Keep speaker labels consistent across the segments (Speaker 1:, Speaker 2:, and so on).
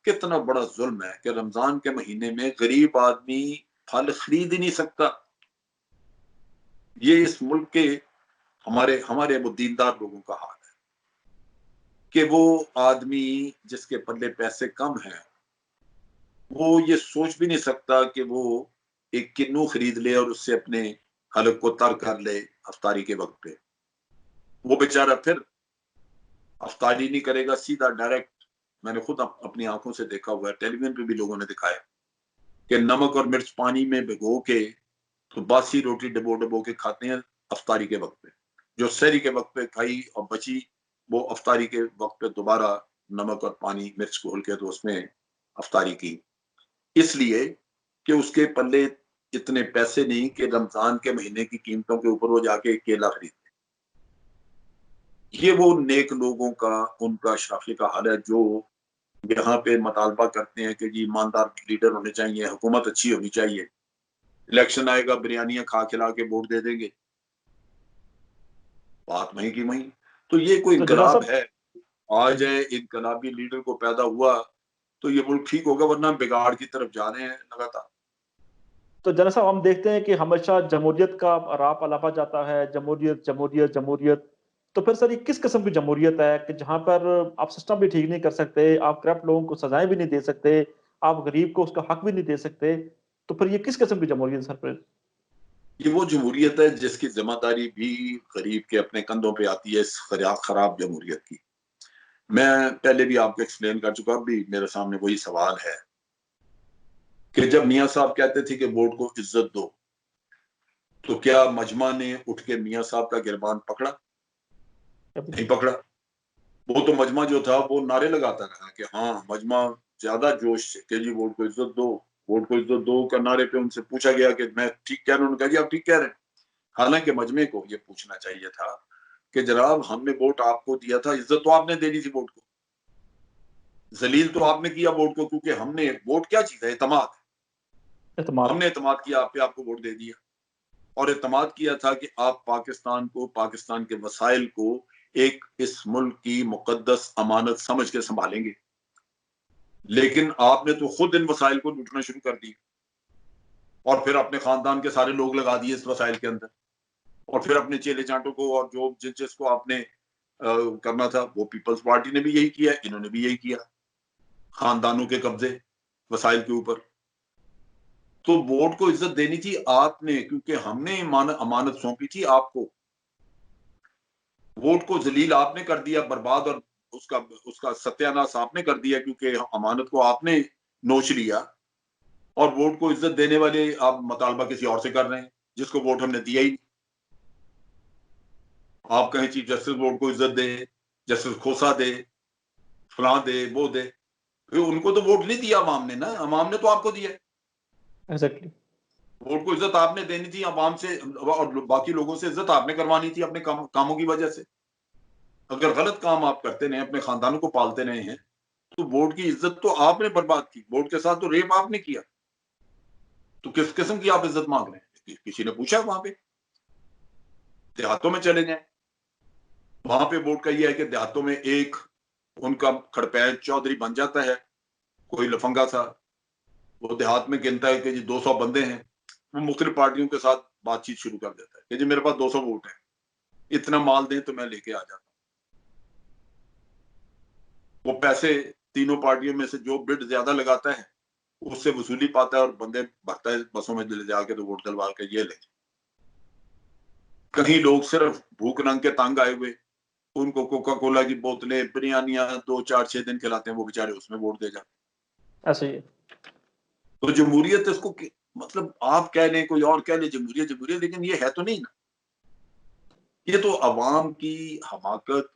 Speaker 1: कितना बड़ा जुल्म है कि रमजान के महीने में गरीब आदमी फल खरीद ही नहीं सकता। ये इस मुल्क के हमारे हमारे वो दीनदार लोगों का हाल है कि वो आदमी जिसके पल्ले पैसे कम हैं, वो ये सोच भी नहीं सकता कि वो एक किन्नू खरीद ले और उससे अपने हलक को तर कर ले अफ्तारी के वक्त पे। वो बेचारा फिर अफ्तारी नहीं करेगा, सीधा डायरेक्ट, मैंने खुद अपनी आंखों से देखा हुआ है, टेलीविजन पे भी लोगों ने दिखाया कि नमक और मिर्च पानी में भिगो के तो बासी रोटी डबो डबो के खाते हैं अफ्तारी के वक्त पे। जो सहरी के वक्त पे खाई और बची, वो अफ्तारी के वक्त पे दोबारा नमक और पानी मिर्च घोल के तो उसमें अफ्तारी की, इसलिए कि उसके पल्ले इतने पैसे नहीं कि रमजान के महीने की कीमतों के ऊपर वो जाके एक केला खरीद। ये वो नेक लोगों का, उनका शाफी का हाल है जो यहाँ पे मुतालबा करते हैं कि जी ईमानदार लीडर होने चाहिए, हुकूमत अच्छी होनी चाहिए, इलेक्शन आएगा बिरयानियां खा खिला के वोट दे देंगे, बात वहीं की वहीं। तो ये कोई
Speaker 2: तो जना
Speaker 1: इनकलाब
Speaker 2: साहब,
Speaker 1: है, आ जाए इनकलाबी लीडर को पैदा हुआ तो ये मुल्क ठीक होगा, वरना बिगाड़ की तरफ जा रहे हैं लगातार।
Speaker 2: तो जना साहब, हम देखते हैं कि हमेशा जमहूरियत का राप अलापा जाता है, जमहूरियत जमहूरियत जमहूरियत। तो फिर सर, ये किस किस्म की जमहूरियत है कि जहां पर आप सिस्टम भी ठीक नहीं कर सकते, आप करप्ट लोगों को सजाएं भी नहीं दे सकते, आप गरीब को उसका हक भी नहीं दे सकते? तो फिर ये किस किस्म की जमहूरियत सर फिर?
Speaker 1: ये वो जमहूरियत है जिसकी जिम्मेदारी भी गरीब के अपने कंधों पे आती है, इस खराब जमहूरियत की। मैं पहले भी आपको एक्सप्लेन कर चुका, अभी मेरे सामने वही सवाल है कि जब मियाँ साहब कहते थे कि वोट को इज्जत दो, तो क्या मजमा ने उठ के मियाँ साहब का गिरबान पकड़ा? नहीं पकड़ा। वो तो मजमा जो था वो नारे लगाता रहा कि हाँ, मजमा ज्यादा जोश से कि जी वोट को इज्जत दो, वोट को इज्जत दो का नारे पे उनसे पूछा गया कि मैं ठीक कह रहा हूँ, उन्होंने कहा जी आप ठीक कह रहे हैं। हालांकि मजमे को ये पूछना चाहिए था कि जनाब हमने वोट आपको दिया था, इज्जत तो आपने देनी थी वोट को, जलील तो आपने किया वोट को, क्योंकि हमने, वोट क्या चीज है, एतमाद।
Speaker 2: एतमाद।
Speaker 1: हमने एतमाद किया आप पे, आपको वोट दे दिया, और एतमाद किया था कि आप पाकिस्तान को, पाकिस्तान के वसाइल को एक इस मुल्क की मुकद्दस अमानत समझ के संभालेंगे। लेकिन आपने तो खुद इन वसाइल को लूटना शुरू कर दिया और फिर अपने खानदान के सारे लोग लगा दिए इस वसाइल के अंदर, और फिर अपने चेले चांटों को और जो जिसको आपने करना था, वो पीपल्स पार्टी ने भी यही किया, इन्होंने भी यही किया, खानदानों के कब्जे वसाइल के ऊपर। तो वोट को इज्जत देनी थी आपने, क्योंकि हमने अमानत सौंपी थी आपको। वोट को जलील आपने कर दिया, बर्बाद, और उसका उसका सत्यानाश आपने कर दिया, क्योंकि अमानत को आपने नोच लिया। और वोट को इज्जत देने वाले आप मुतालबा किसी और से कर रहे हैं जिसको वोट हमने दिया ही नहीं। आप कहें चीफ जस्टिस वोट को इज्जत दे, जस्टिस खोसा दे, फलां दे, वो दे, उनको तो वोट नहीं दिया अवाम ने ना, अवाम ने तो आपको दिया।
Speaker 2: एग्जैक्टली।
Speaker 1: वोट को इज्जत आपने देनी थी अवाम से, और बाकी लोगों से इज्जत आपने करवानी थी अपने कामों की वजह से। अगर गलत काम आप करते रहे, अपने खानदानों को पालते रहे हैं, तो वोट की इज्जत तो आपने बर्बाद की, वोट के साथ तो रेप आपने किया। तो किस किस्म की आप इज्जत मांग रहे हैं? किसी ने पूछा? वहां पे देहातों में चले जाए, वहां पे वोट का यह है कि देहातों में एक उनका खड़पैल चौधरी बन जाता है, कोई लफंगा सा, वो देहात में गिनता है कि जी 200 बंदे हैं, वो मुख्तलिफ पार्टियों के साथ बातचीत शुरू कर देता है कि जी मेरे पास 200 वोट है, इतना माल दें तो मैं लेके आ जाता हूँ। वो पैसे तीनों पार्टियों में से जो बिड ज्यादा लगाता है उससे वसूली पाता है, और बंदे भरता है बसों में ले जाके, तो वोट डलवा के ये ले। कहीं लोग सिर्फ भूख नंग के तंग आए हुए, उनको कोका कोला की बोतलें, बिरयानियां 2 4 6 दिन खिलाते हैं, वो बेचारे उसमें वोट दे जाते
Speaker 2: ऐसे ही है।
Speaker 1: हैं। तो जमहूरियत इसको मतलब आप कह लें, कोई और कह ले जमहूरियत जमहूरियत, लेकिन ये है तो नहीं ना। ये तो अवाम की हमाकत,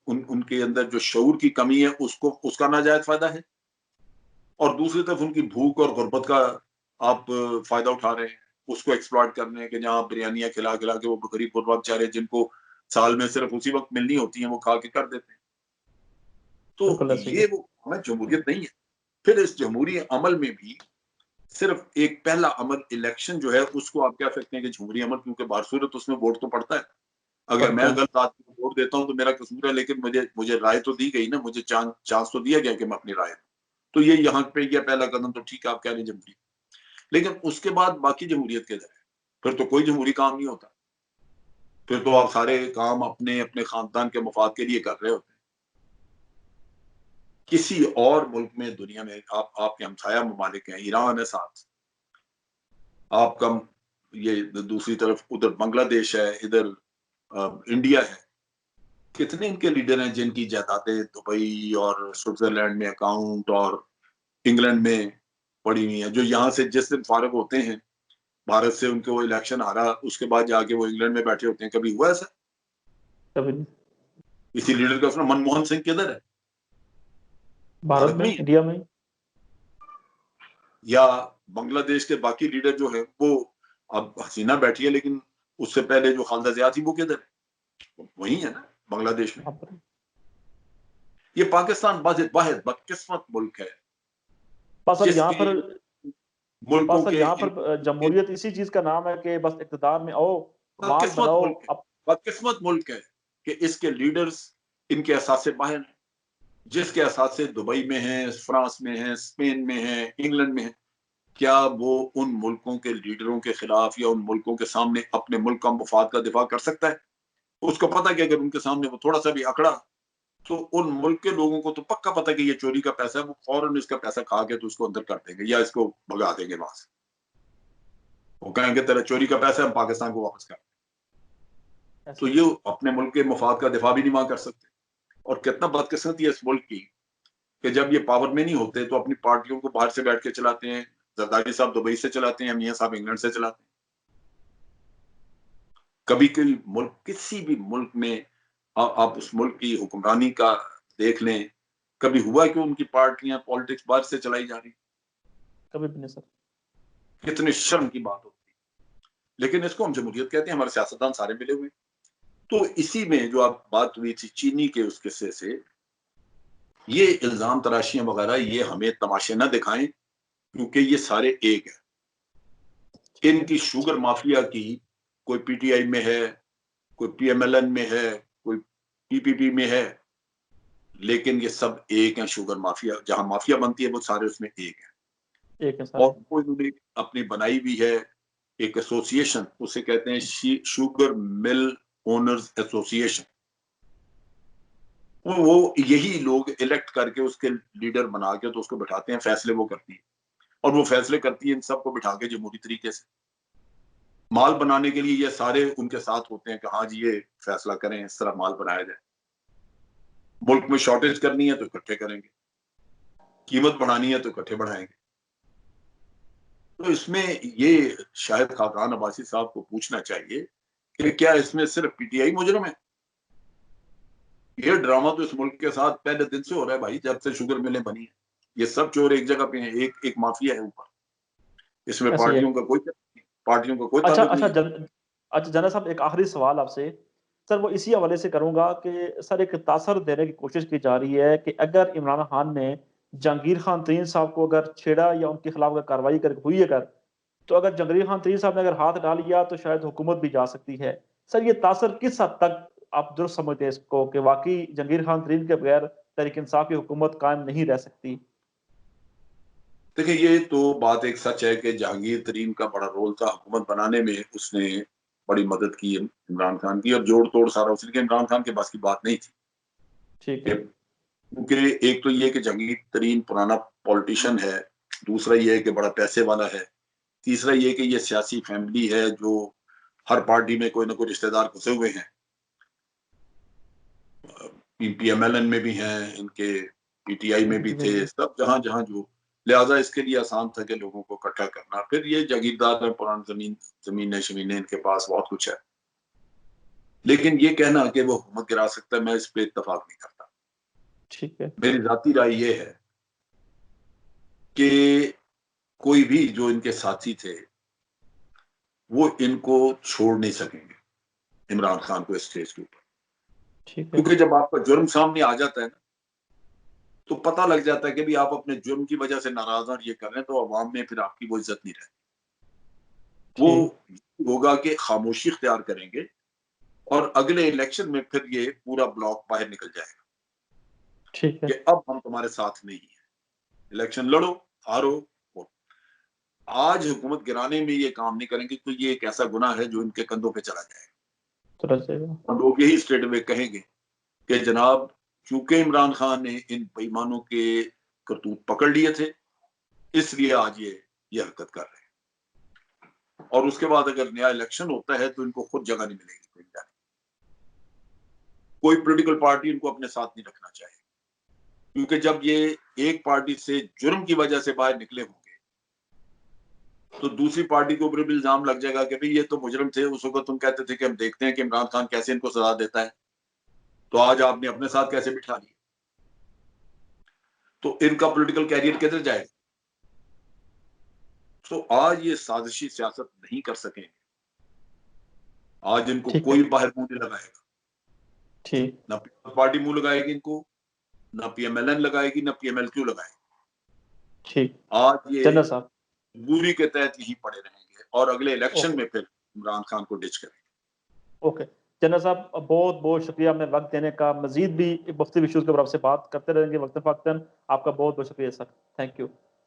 Speaker 1: उनके अंदर जो शऊर की कमी है, उसका नाजायज फायदा है, और दूसरी तरफ उनकी भूख और गुर्बत का आप फायदा उठा रहे हैं, उसको एक्सप्लॉइट कर रहे हैं कि जहाँ बिरयानियां खिला खिला के वो गरीब गुरबा बेचारे, जिनको साल में सिर्फ उसी वक्त मिलनी होती है, वो खा के कर देते हैं। तो
Speaker 2: बिल्कुल ऐसे ही
Speaker 1: ये
Speaker 2: है।
Speaker 1: वो हमें जमहूरियत नहीं है। फिर इस जमहूरी अमल में भी सिर्फ एक पहला अमल इलेक्शन जो है, उसको आप कह सकते हैं कि जमहूरी अमल, क्योंकि बारसूरत उसमें वोट तो पड़ता है। अगर मैं
Speaker 2: पढ़ता है।
Speaker 1: गलत आदमी को वोट देता हूँ तो मेरा कसूर है, लेकिन मुझे मुझे राय तो दी गई ना, मुझे चांस तो दिया गया कि मैं अपनी राय दूं। तो ये यहाँ पे यह पहला कदम तो ठीक है, आप कह रहे हैं जमहूरियत, लेकिन उसके बाद बाकी जमहूरियत किधर है? फिर तो कोई जमहूरी काम नहीं होता, फिर तो आप सारे काम अपने अपने खानदान के मफाद के लिए कर रहे होते हैं। किसी और मुल्क में दुनिया में आपके हमसाया ममालिक हैं, ईरान है साथ, आपका ये दूसरी तरफ उधर बांग्लादेश है, इधर इंडिया है, कितने इनके लीडर हैं जिनकी जायदादें दुबई और स्विट्जरलैंड में अकाउंट और इंग्लैंड में पड़ी हुई है, जो यहाँ से जिस दिन फारिग होते हैं भारत से, उनके वो इलेक्शन आ रहा, उसके बाद जाके वो इंग्लैंड में बैठे होते हैं। कभी हुआ ऐसा?
Speaker 2: कभी नहीं।
Speaker 1: इसी लीडर का अपना मनमोहन सिंह किधर है?
Speaker 2: भारत में,
Speaker 1: में
Speaker 2: इंडिया में।
Speaker 1: या बांग्लादेश के बाकी लीडर जो है वो, अब हसीना बैठी है, लेकिन उससे पहले जो खालिदा जिया थी वो किधर है? वही है ना, बांग्लादेश में। ये पाकिस्तान वाहिद बदकिस्मत मुल्क है
Speaker 2: बस अब यहाँ
Speaker 1: जिसके
Speaker 2: पर
Speaker 1: मुल्कों के
Speaker 2: यहाँ पर जमहूरियत इसी चीज का नाम है कि बस इक़्तिदार में आओ, कमाल
Speaker 1: बदकिस्मत
Speaker 2: बनाओ
Speaker 1: मुल्क है, बदकिस्मत मुल्क है कि इसके लीडर्स इनके एहसास से बाहर हैं, जिसके एहसास से दुबई में है, फ्रांस में है, स्पेन में है, इंग्लैंड में है। क्या वो उन मुल्कों के लीडरों के खिलाफ या उन मुल्कों के सामने अपने मुल्क का मफाद का दिफा कर सकता है? उसको पता है कि अगर उनके सामने वो थोड़ा सा भी अकड़ा तो उन मुल्क के लोगों को तो पक्का पता है कि ये चोरी का पैसा है, वो फौरन इसका पैसा खा के तो उसको अंदर कर देंगे या इसको भगा देंगे वहां से। वो कहेंगे तेरा चोरी का पैसा हम पाकिस्तान को वापस कर। तो ये अपने मुल्क के मफाद का दिफा भी नहीं वहां कर सकते। और कितना बदकिस्मती है इस मुल्क की कि जब ये पावर में नहीं होते तो अपनी पार्टियों को बाहर से बैठ के चलाते हैं। जरदारी साहब दुबई से चलाते हैं, मियां साहब इंग्लैंड से चलाते हैं। कभी कोई मुल्क, किसी भी मुल्क में आप उस मुल्क की हुक्मरानी का देख लें, कभी हुआ कि उनकी पार्टियां पॉलिटिक्स बाहर से चलाई जा रही?
Speaker 2: कभी भी नहीं सर।
Speaker 1: कितने शर्म की बात होती है। लेकिन इसको हम जमहूरियत कहते हैं, हमारे सियासतदान सारे मिले हुए। तो इसी में जो आप बात हुई थी चीनी के उस किस्से से, ये इल्जाम तराशियां वगैरह ये हमें तमाशे न दिखाएं, क्योंकि ये सारे एक है। इनकी शुगर माफिया की कोई पीटीआई में है, कोई पीएमएलएन में है, कोई पीपीपी में है, लेकिन ये सब एक है। शुगर माफिया जहां माफिया बनती है वो सारे उसमें एक है।
Speaker 2: एक है
Speaker 1: और
Speaker 2: सारे।
Speaker 1: वो इन्होंने अपनी बनाई भी है एक एसोसिएशन, उसे कहते हैं शुगर मिल ओनर्स एसोसिएशन। वो यही लोग इलेक्ट करके उसके लीडर बना के तो उसको बिठाते हैं, फैसले वो करती है। और वो फैसले करती है इन सबको बिठा के जमहूरी तरीके से। माल बनाने के लिए ये सारे उनके साथ होते हैं कि हाँ जी ये फैसला करें, इस तरह माल बनाया जाए। मुल्क में शॉर्टेज करनी है तो इकट्ठे करेंगे, कीमत बढ़ानी है तो इकट्ठे बढ़ाएंगे। तो इसमें ये शायद खाकान अब्बासी साहब को पूछना चाहिए कि क्या इसमें सिर्फ पीटीआई मुजरिम है? ये ड्रामा तो इस मुल्क के साथ पहले दिन से हो रहा है भाई, जब से शुगर मिलें बनी है। ये सब चोर एक जगह पे हैं, एक एक माफिया है ऊपर। इसमें
Speaker 2: ऐसे ही है।
Speaker 1: पार्टियों का कोई
Speaker 2: अच्छा
Speaker 1: ताल्लुक
Speaker 2: अच्छा
Speaker 1: नहीं है।
Speaker 2: अच्छा जना साहब, एक आखिरी सवाल आपसे। सर वो इसी हवाले से करूंगा कि सर एक तासर देने की कोशिश की जा रही है कि अगर इमरान खान ने जहांगीर खान तरीन साहब को अगर छेड़ा या उनके खिलाफ अगर कार्रवाई कर हुई अगर, तो अगर जहांगीर खान तरीन साहब ने अगर हाथ डाल लिया तो शायद हुकूमत भी जा सकती है। सर ये तासर किस हद तक आप दुरुस्त समझते हैं इसको कि वाकई जहांगीर खान तरीन के बगैर तहरीक इंसाफ की हुकूमत कायम नहीं रह सकती?
Speaker 1: देखिए ये तो बात एक सच है कि जहांगीर तरीन का बड़ा रोल था हुकूमत बनाने में, उसने बड़ी मदद की इमरान खान की, और जोड़ तोड़ सारा उसने, इमरान खान के पास की बात नहीं थी।
Speaker 2: ठीक है।
Speaker 1: क्योंकि एक तो ये कि जहांगीर तरीन पुराना पॉलिटिशियन है, दूसरा ये है कि बड़ा पैसे वाला है, तीसरा ये कि ये सियासी फैमिली है जो हर पार्टी में कोई ना कोई रिश्तेदार घुसे हुए हैं। पीएमएलएन में भी हैं इनके, पीटीआई में भी
Speaker 2: पीपीपी में
Speaker 1: थे,
Speaker 2: भी।
Speaker 1: सब जहां जहां जो, लिहाजा इसके लिए आसान था कि लोगों को इकट्ठा करना। फिर ये जागीरदार है, पुरानी जमीनें शमीनें इनके पास बहुत कुछ है। लेकिन ये कहना कि वो हुकूमत गिरा सकता है, मैं इस पे इत्तेफाक नहीं करता।
Speaker 2: ठीक है।
Speaker 1: मेरी जाती राय ये है कि कोई भी जो इनके साथी थे वो इनको छोड़ नहीं सकेंगे, इमरान खान को इस स्टेज के ऊपर।
Speaker 2: ठीक है।
Speaker 1: क्योंकि जब आपका जुर्म सामने आ जाता है ना, तो पता लग जाता है कि भी आप अपने जुर्म की वजह से नाराज और ये कर रहे हैं, तो अवाम में फिर आपकी वो इज्जत नहीं रहती। वो
Speaker 2: ठीक।
Speaker 1: होगा कि खामोशी इख्तियार करेंगे और अगले इलेक्शन में फिर ये पूरा ब्लॉक बाहर निकल जाएगा
Speaker 2: ठीक है।
Speaker 1: कि अब हम तुम्हारे साथ नहीं है। इलेक्शन लड़ो, हारो। आज हुकूमत गिराने में ये काम नहीं करेंगे तो ये एक ऐसा गुनाह है जो इनके कंधों पे चला जाएगा और लोग यही स्ट्रेट अवे कहेंगे कि जनाब चूंकि इमरान खान ने इन बेईमानों के करतूत पकड़ लिए थे इसलिए आज ये हरकत कर रहे हैं और उसके बाद अगर नया इलेक्शन होता है तो इनको खुद जगह नहीं मिलेगी कहीं जाने। कोई पॉलिटिकल पार्टी इनको अपने साथ नहीं रखना चाहिए क्योंकि जब ये एक पार्टी से जुर्म की वजह से बाहर निकले होंगे तो दूसरी पार्टी के ऊपर भी इल्जाम लग जाएगा कि भाई ये तो मुजरिम थे, उस वक्त तुम कहते थे कि हम देखते हैं कि इमरान खान कैसे इनको सजा देता है, तो आज आपने अपने साथ कैसे बिठा लिया, तो इनका पॉलिटिकल कैरियर किधर जाएगा। तो आज ये साजिशी सियासत नहीं कर सकेंगे, आज इनको कोई बाहर मुंह नहीं लगाएगा,
Speaker 2: ठीक
Speaker 1: ना पीपल्स पार्टी मुंह लगाएगी इनको, ना पीएमएलएन लगाएगी, ना पीएमएलक्यू लगाएगी।
Speaker 2: ठीक
Speaker 1: आज ये
Speaker 2: जनरल साहब
Speaker 1: दूरी के तहत यही पड़े रहेंगे और अगले इलेक्शन में फिर इमरान खान को डिच करेंगे।
Speaker 2: ओके जनरल साहब, बहुत बहुत शुक्रिया हमें वक्त देने का। मजीद भी मुख्तलिफ इशूज़ के ऊपर आपसे बात करते रहेंगे वक्तन फ़क्तन। आपका बहुत बहुत शुक्रिया सर, थैंक यू।